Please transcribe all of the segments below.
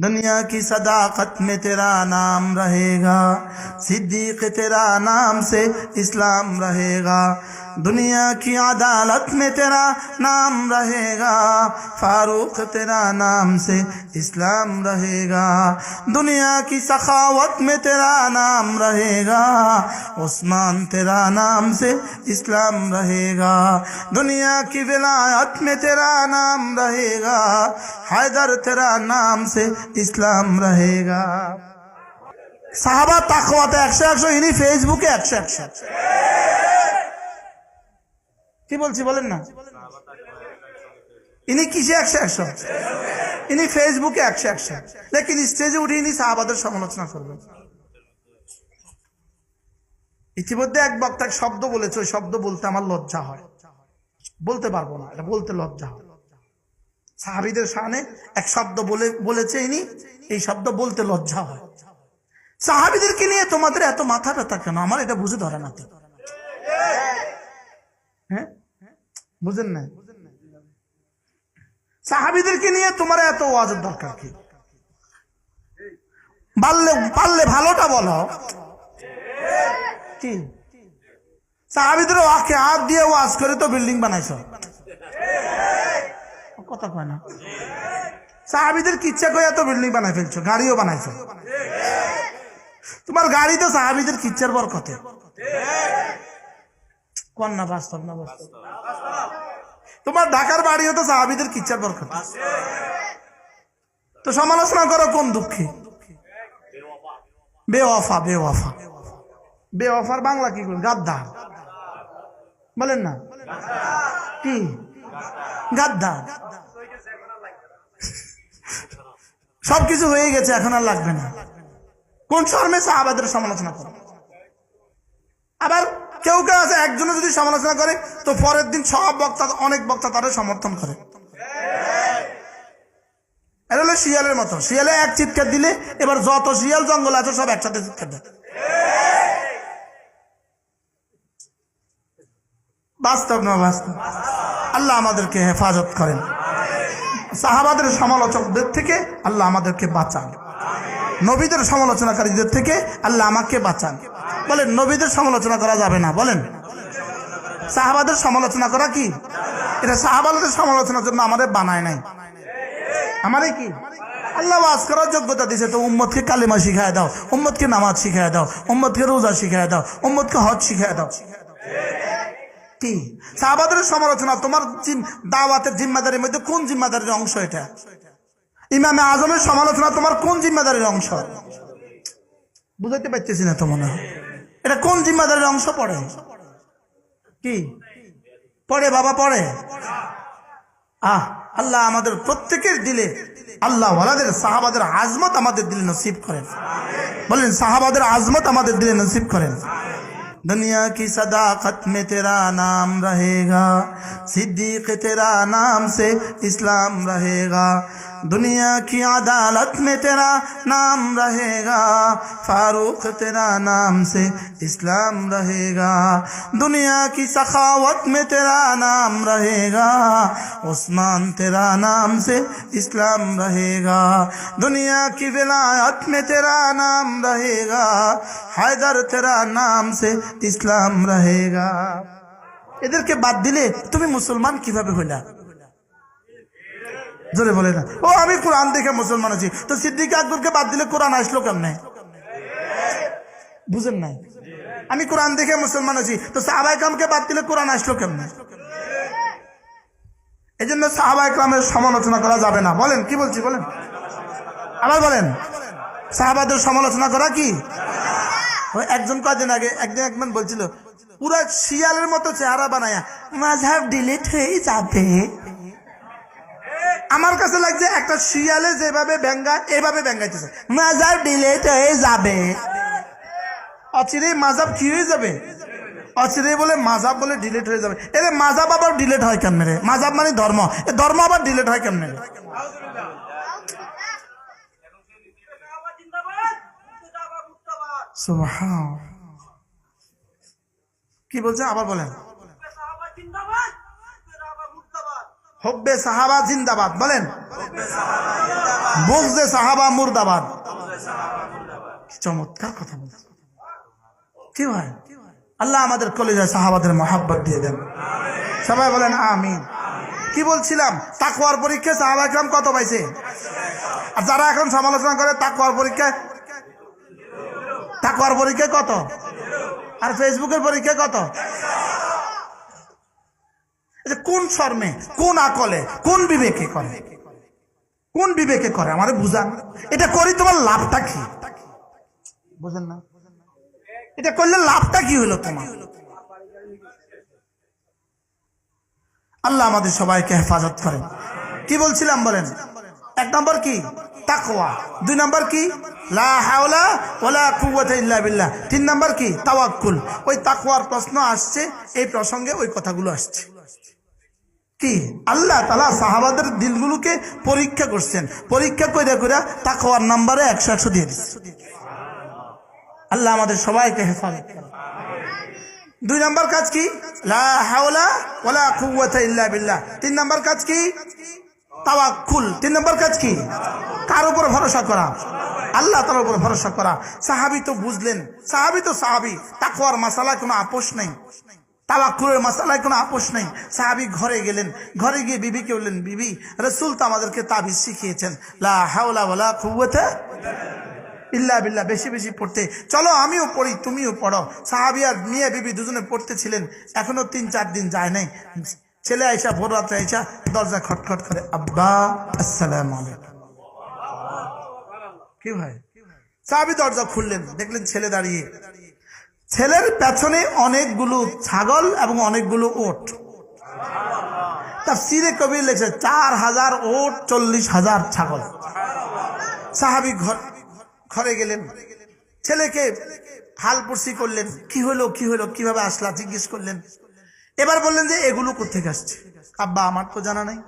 दुनिया की सदाकत में तेरा नाम रहेगा, सिद्दीक तेरा नाम से इस्लाम रहेगा। दुनिया की अदालत में तेरा नाम रहेगा, फारूक तेरा नाम से इस्लाम रहेगा। दुनिया की सखावत में तेरा नाम रहेगा, उस्मान तेरा नाम से इस्लाम रहेगा। दुनिया की विलायत में तेरा नाम रहेगा, हैदर तेरा नाम से इस्लाम रहेगा। साहबा ताकवाते 100 ইনি ফেসবুকে 100 কি বলছি বলেন না, ইনি কিসে 100 ইনি ফেসবুকে 100 লেকিন স্টেজে উঠে ইনি সাহাবাদের সমালোচনা করবেন। ইতিমধ্যে এক বক্তা এক শব্দ বলেছে, ওই শব্দ বলতে আমার লজ্জা হয়, বলতে পারবো না, এটা বলতে লজ্জা হয়। সাহাবীদের শানে এক শব্দ বলেছে ইনি, এই শব্দ বলতে লজ্জা হয়। সাহাবীদেরকে নিয়ে তোমাদের এত মাথা ব্যথা কেন, আমার এটা বুঝে ধরে না। হ্যাঁ বুঝেন না, সাহাবীদেরকে নিয়ে তোমার এত ওয়াজের দরকার কি? পারলে ভালোটা বলো। কি সাহাবীদের ওয়াকে হাত দিয়ে ওয়াজ করে তো বিল্ডিং বানাইছো, কথা কয় না। সাহাবীদের কিচ্ছা কই এত বিল্ডিং বানাই ফেলছো, গাড়িও বানাইছো। তোমার গাড়ি তো সাহাবীদের কিচ্ছার বরকতে। কোন না বাস্তব না বাস্তব? তোমার ঢাকার বাড়িও তো সাহাবীদের কিচ্ছার বরকতে। তো সমালোচনা করো কোন দুঃখে? বেওয়াফা বেওয়াফা বেওয়াফার বাংলা কি বলেন? গাদ্দার বলেন না, কি গাদ্দার। সবকিছু হয়ে গেছে, এখন আর লাগবে না। কোন শর্মে সাহাবাদের সমালোচনা করে? আবার কেউ কেউ আছে একজনে যদি সমালোচনা করে তো পরের দিন সব বক্তা, অনেক বক্তা তাদের সমর্থন করে। এটা হলো শিয়ালের মতো, শিয়ালে এক চিৎকার দিলে এবার যত শিয়াল জঙ্গল আছে সব একসাথে চিৎকার দেয়। বাস্তব না বাস্তব? আল্লাহ আমাদেরকে হেফাজত করেন, সাহাবাদের সমালোচকদের থেকে আল্লাহ আমাদেরকে বাঁচান, নবীদের সমালোচনাকারীদের থেকে আল্লাহ আমাকে বাঁচান। বলেন নবীদের সমালোচনা করা যাবে না, বলেন সাহাবাদের সমালোচনা করা কি? এটা সাহাবাদের সমালোচনার জন্য আমাদের বানায় নাই, আমারে কি আল্লাহ ওয়াজ করার যোগ্যতা দিয়েছে। তো উম্মতকে কালিমা শিখায় দাও, উম্মতকে নামাজ শিখায় দাও, উম্মতকে রোজা শিখায় দাও, উম্মতকে হজ শিখায় দাও। কি সাহাবাদের সমালোচনা তোমার দাওয়াতের জিম্মাদারির মধ্যে কোন জিম্মাদারির অংশ? এটা ইমামে আজমের সমালোচনা তোমার কোন জিম্মাদারির অংশ? বুঝাইতে পারতেছি না তো মনে হয়। এটা কোন জিম্মাদারির অংশ পড়ে? কি পড়ে বাবা পড়ে? আল্লাহ আমাদের প্রত্যেকের দিলে আল্লাহ ওয়ালাদের সাহাবাদের আজমত আমাদের দিলে নসিব করেন। বলেন সাহাবাদের আজমত আমাদের দিলে নসিব করেন। दुनिया की सदाकत में तेरा नाम रहेगा, सिद्दीक तेरा नाम से इस्लाम रहेगा। दुनिया की अदालत में तेरा नाम रहेगा, फारूक तेरा नाम से इस्लाम रहेगा। दुनिया की सखावत में तेरा नाम रहेगा, उस्मान तेरा नाम से इस्लाम रहेगा। दुनिया की विलायत में तेरा नाम रहेगा, हैदर तेरा नाम से ইসলাম রহেগা। এদেরকে বাদ দিলে তুমি মুসলমান কিভাবে হইলা? জোরে বলে না। ও আমি কোরআন দেখে মুসলমান আছি, তো সিদ্দিক আকবরকে বাদ দিলে কোরআন আসলো কেমনে? বুঝেন নাই? আমি কোরআন দেখে মুসলমান আছি, তো সাহাবায়ে কেরামকে বাদ দিলে কোরআন আসলো কেমনে? এই জন্য সাহাবায়ে কেরামের সমালোচনা করা যাবে না। বলেন কি বলছি বলেন, আবার বলেন সাহাবাদের সমালোচনা করা কি? একজন কদিন আগে একজন বলছিল পুরা শিয়ালের মতো চেহারা বানায়া মাযহাব ডিলিট হয়ে যাবে। আমার কাছে লাগছে একটা শিয়ালে যেভাবে ব্যঙ্গা এভাবে ব্যঙ্গাইতেছে, মাযহাব ডিলিট হয়ে যাবে। অচিরে মাযহাব কি হয়ে যাবে? অচিরে বলে মাযহাব বলে ডিলিট হয়ে যাবে। এরে মাযহাব আবার ডিলিট হয় কেমনে রে? মাযহাব মানে ধর্ম, এ ধর্ম আবার ডিলিট হয় কেমনে রে? কি বলছে আবার বলেন? হব্বে সাহাবা জিন্দাবাদ বলেন। বুগজে সাহাবা মুর্দাবাদ। চমৎকার কথা বলছে। কি ভাই, আল্লাহ আমাদের কলেজায় সাহাবাদের মহাব্বত দিয়ে দেন। সবাই বলেন আমিন। কি বলছিলাম, তাকওয়ার পরীক্ষায় সাহাবা একরাম কত পাইছে? আর যারা এখন সমালোচনা করে তাকওয়ার পরীক্ষায় কত, আর ফেসবুকের পরীক্ষায় কত? কোন শর্মে, কোন আকলে, কোন বিবেকে করে? কোন বিবেকে করে আমারে বুঝান। এটা করি তোমার লাভটা কি? বুঝেন না? এটা করলে লাভটা কি হলো তোমার? আল্লাহ আমাদের সবাইকে হেফাজত করেন। কি বলছিলাম বলেন? এক নম্বর কি? তাকওয়া। দুই নম্বর কি? লা হাওলা ওয়ালা কুওয়াতা ইল্লা বিল্লাহ। তিন নম্বর কি? তাওয়াক্কুল। ওই তাকওয়ার প্রশ্ন আসছে, এই প্রসঙ্গে ওই কথাগুলো আসছে। কি আল্লাহ তাআলা সাহাবাদের দিলগুলোকে পরীক্ষা করছেন, পরীক্ষা কইরা কইরা তাকওয়ার নম্বরে 100 দিয়ে দিচ্ছে। আল্লাহ আমাদের সবাইকে হেফাজত করেন। দুই নম্বর কাজ কি? লা হাওলা ওয়ালা কুওয়াতা ইল্লা বিল্লাহ। তিন নম্বর কাজ কি? তাওয়াক্কুল। তিন নম্বর কাজ কি? কার উপর ভরসা করা? আল্লাহ তাআলার উপর ভরসা করা। সাহাবী তো বুঝলেন, সাহাবী তো সাহাবী, তাকওয়ার মাসালায় কোনো আপোষ নেই, তাওয়াক্কুলের মাসালায় কোনো আপোষ নেই। সাহাবী ঘরে গেলেন, ঘরে গিয়ে বিবিকে বললেন, বিবি রাসূল তো আমাদেরকে তাবিজ শিখিয়েছেন লা হাওলা ওয়ালা কুওয়াতা ইল্লা বিল্লাহ, বেশি বেশি পড়তে, চলো আমিও পড়ি তুমিও পড়ো। সাহাবী আর মিয়া বিবি দুজনে পড়তেছিলেন। এখনো 3-4 দিন যায় নাই, ছেলে আইসা ভোর রাত্রে আইসা দরজা খটখট করে, আব্বা আসসালামু আলাইকুম। কি ভাই, সাহাবী দরজা খুললেন, দেখলেন ছেলে দাঁড়িয়ে। ছেলের পেছনে অনেকগুলো ছাগল এবং অনেকগুলো ওট। তাফসীরে কবির লিখছে 4000 ওট, 40,000 ছাগল। সাহাবী ঘরে গেলেন, ছেলেকে হাল পুরসি করলেন, কি হলো কি হলো, কিভাবে আসলা জিজ্ঞেস করলেন। এবার বললেন যে এগুলো কোত্থেকে আসছে? আব্বা আমার তো জানা নাই।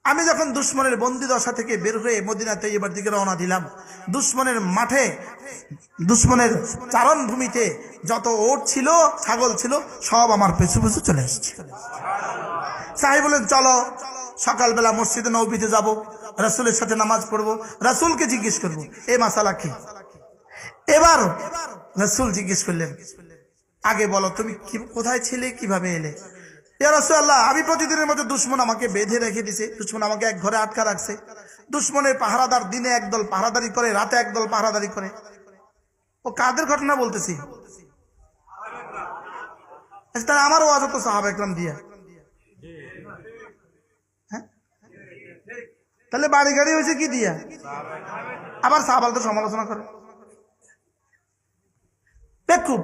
আমি যখন দুশ্মনের বন্দি দশা থেকে বের হয়ে মদিনা তৈয়বার দিকে রওনা দিলাম, দুশ্মনের মাঠে, দুশ্মনের চারণ ভূমিতে যত ওট ছিল, ছাগল ছিল, সব আমার পেছু পেছু চলে এসেছে। সাহেব বলেন চলো সকালবেলা মসজিদে নববীতে যাব, রাসূলের সাথে নামাজ পড়বো, রাসূলকে জিজ্ঞেস করবো এই মাসালা কি। এবার রাসূল জিজ্ঞেস করলেন, আগে বলো তুমি কোথায় ছিলে, কিভাবে এলে? ইয়া রাসূলুল্লাহ, আমি প্রতিদিনের মতো দুশ্মন আমাকে বেঁধে রেখে দিছে, দুশ্মন আমাকে এক ঘরে আটকা রাখছে। দুশ্মনের পাহারাদার দিনে একদল পাহারাদারি করে, রাতে একদল পাহারাদারি করে। ও কাদের ঘটনা বলতেছি? তাহলে আমারও আজ তো সাহাবা একরাম দিয়া, হ্যাঁ, তাহলে বাড়ি গাড়ি হয়েছে কি দিয়া? আবার সাহাবাল তো সমালোচনা করে, বেকুব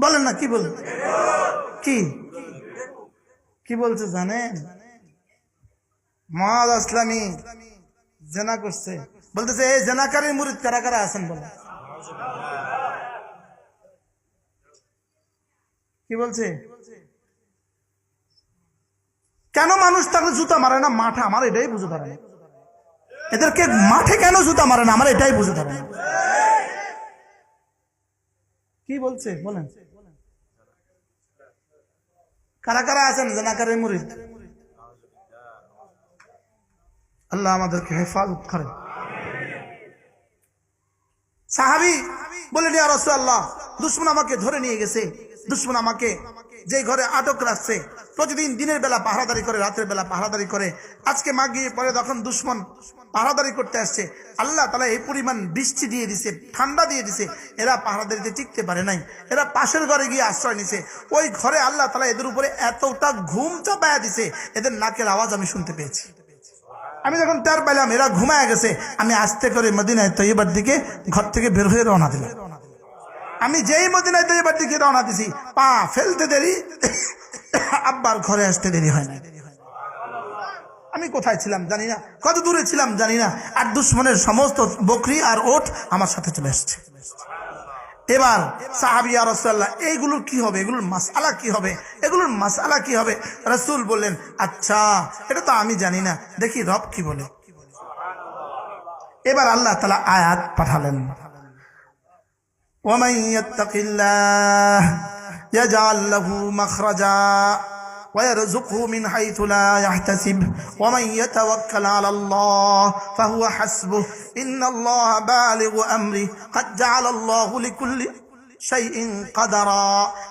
বলেন না, কি বল, কি কি বলছে জানেন? মুআয আসলামী জেনা করছে, বলতেছে এই জেনাকারীর মুরিদ কারা কারা আছেন বলে। কি বলছে? কেন মানুষ তাকে জুতা মারে না মাঠে? আমার এটাই বুঝে ধরে না। এদেরকে মাঠে কেন জুতা মারে না, আমার এটাই বুঝে ধরে না। কি বলছে বলেন? কারা কারা আছেন জেনাকারীর মুরিদ? আল্লাহ আমাদেরকে হেফাজত করেন। সাহাবী বলেন, ইয়া রাসূলুল্লাহ, দুশমন আমাকে ধরে নিয়ে গেছে, দুশমন আমাকে যে ঘরে আটক রাখছে, প্রতিদিন দিনের বেলা পাহারাদারি করে, রাতের বেলা পাহারাদারি করে। আজকে মাগরিব পরে যখন দুশমন পাহারাদারি করতে আসছে, আল্লাহ তাআলা এই পরিমাণ বৃষ্টি দিয়ে দিছে, ঠান্ডা দিয়ে দিছে, এরা পাহারাদারিতে টিকতে পারে নাই, এরা পাশের ঘরে গিয়ে আশ্রয় নিছে। ওই ঘরে আল্লাহ তাআলা এদের উপরে এতটা ঘুম চাপায়া দিছে, এদের নাকের আওয়াজ আমি শুনতে পেয়েছি। আমি যখন টের পেলাম এরা ঘুমায় গেছে, আমি আস্তে করে মদিনায় তৈয়বার দিকে ঘর থেকে বের হয়ে রওনা দিলাম। আমি যেই মদিনায় তৈয়বার দিকে রওনা দিছি, পা ফেলতে দেরি, আব্বার ঘরে আসতে দেরি হয় না। আমি কোথায় ছিলাম জানি না, কত দূরে ছিলাম জানি না, আর দুশমনের সমস্ত বকরি আর ওট আমার সাথে চলে আসছে। এবার সাহাবী, ইয়া রাসূলুল্লাহ, এইগুলোর কি হবে, এগুলোর মাসআলা কি হবে, এগুলোর মাসআলা কি হবে? রাসূল বললেন, আচ্ছা এটা তো আমি জানি না, দেখি রব কি বলে। এবার আল্লাহ তাআলা আয়াত পাঠালেন, ওয়া মান ইয়াত্তাকিল্লাহ ইয়াজআল লাহু মাখরাজা ويرزقه من حيث لا يحتسب ومن يتوكل على الله فهو حسبه إن الله بالغ أمره قد جعل الله لكل শাইইন কাদারা।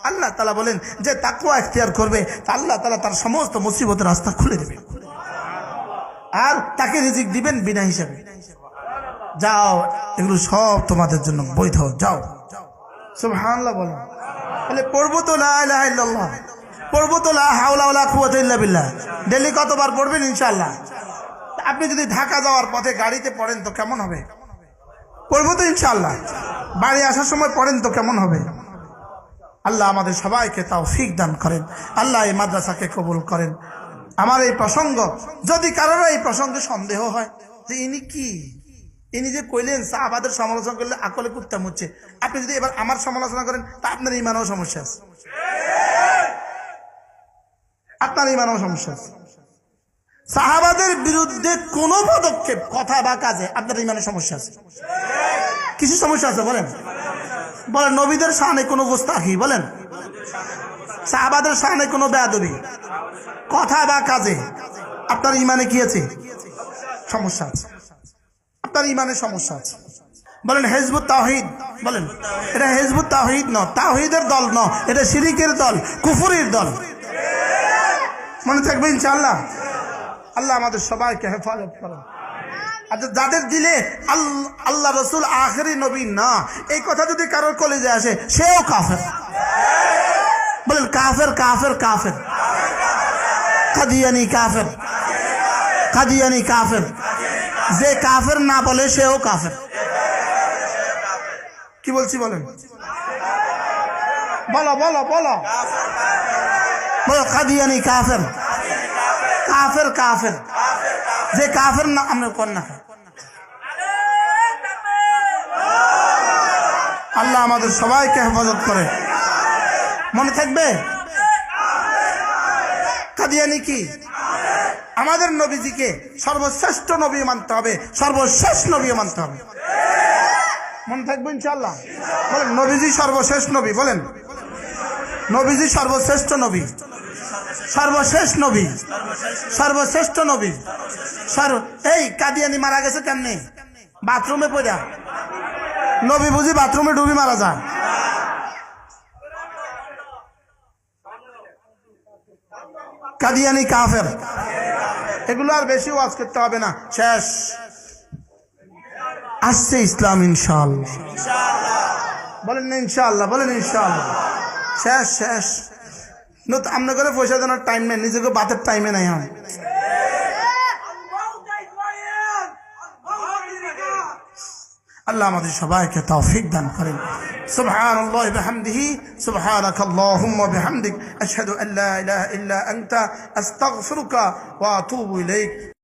আল্লাহ তাআলা বলেন যে তাকওয়া ইখতিয়ার করবে তা আল্লাহ তাআলা তার সমস্ত মুসিবতের রাস্তা খুলে দেবেন আর তাকে রিজিক দিবেন বিনা হিসাবে। যাও, এগুলো সব তোমাদের জন্য বৈধ, যাও। সুবহানাল্লাহ বলো। তাহলে পড়বো তো লা ইলাহা ইল্লাল্লাহ, পড়বো তো লা হাওলা ওয়ালা কুওয়াতা ইল্লা বিল্লাহ। ডেইলি কতবার পড়বেন ইনশাআল্লাহ? আপনি যদি ঢাকা যাওয়ার পথে গাড়িতে পড়েন তো কেমন হবে? পড়বো তো ইনশাআল্লাহ। বাড়ি আসার সময় পড়েন তো কেমন হবে? আল্লাহ আমাদের সবাইকে তৌফিক দান করেন, আল্লাহ এই মাদ্রাসাকে কবুল করেন। আমার এই প্রসঙ্গ, যদি কারোর এই প্রসঙ্গে সন্দেহ হয় যে ইনি যে কইলেন সাহাবাদের সমালোচনা করলে আকলে কুত্তা মুচ্ছে, আপনি যদি এবার আমার সমালোচনা করেন তা আপনার ইমানেও সমস্যা আছে, আপনার ইমানেও সমস্যা আছে। সাহাবাদের বিরুদ্ধে কোন পদক্ষেপ, কথা বা কাজে আপনার ইমানের সমস্যা আছে, কিছু সমস্যা আছে বলেন। বলেন নবীদের শানে কোনো গোস্তাখি, বলেন সাহাবাদের শানে কোনো বেয়াদবি, কথা বা কাজে আপনার ইমানে কি আছে? সমস্যা আছে, আপনার ইমানে সমস্যা আছে। বলেন হিজবুত তাওহীদ, বলেন এটা হিজবুত তাওহীদ ন, তাওহীদের দল ন, এটা শিরিকের দল, কুফরির দল। মনে থাকবে ইনশাআল্লাহ। আল্লাহ আমাদের সবাইকে হেফাজত করেন। আচ্ছা, যাদের দিলে আল্লাহ রসুল আখেরি নবী না, এই কথা যদি কারোর কলেজে আসে সেও কাফের। বলেন কাফের, কাফের, কাফের, কাদিয়ানি কাফের, কাদিয়ানি কাফের। যে কাফের না বলে সেও কাফের। কি বলছি বলেন? বলো বলো বলো বলো। কাদিয়ানি কাফের, কাফের, কাফের। যে কাফের না আমরা কন্যা। আল্লাহ আমাদের সবাইকে হেফাজত করে। মনে থাকবে কাদিয়ানি কি? আমাদের নবীজিকে সর্বশ্রেষ্ঠ নবী মানতে হবে, সর্বশেষ নবী মানতে হবে। মনে থাকবে ইনশাআল্লাহ। বলেন নবীজি সর্বশেষ নবী, বলেন নবীজি সর্বশ্রেষ্ঠ নবী, সর্বশেষ নবী, সর্বশ্রেষ্ঠ নবী। এই কাদিয়ানি মারা গেছে কেমনে? বাথরুমে পড়া। নবী বুঝি বাথরুমে ডুবি মারা যায়? কাদিয়ানি কাফের। এগুলো আর বেশি ওয়াজ করতে হবে না, শেষ। আসছে ইসলাম ইনশাআল্লাহ। বলেন না ইনশাআল্লাহ, বলেন ইনশাআল্লাহ। শেষ, শেষ। আমরা করে পয়সা দেওয়ার টাইম নেই, নিজেকে বাতের টাইমে নাই। আমি আল্লাহ আমাদের সবাইকে তৌফিক দান করেন। সুবহানাল্লাহি ওয়া বিহামদিহি, সুবহানাকাল্লাহুম্মা ওয়া বিহামদিক, আশহাদু আল্লা ইলাহা ইল্লা আনতা, আস্তাগফিরুকা ওয়া আতুবু ইলাইক।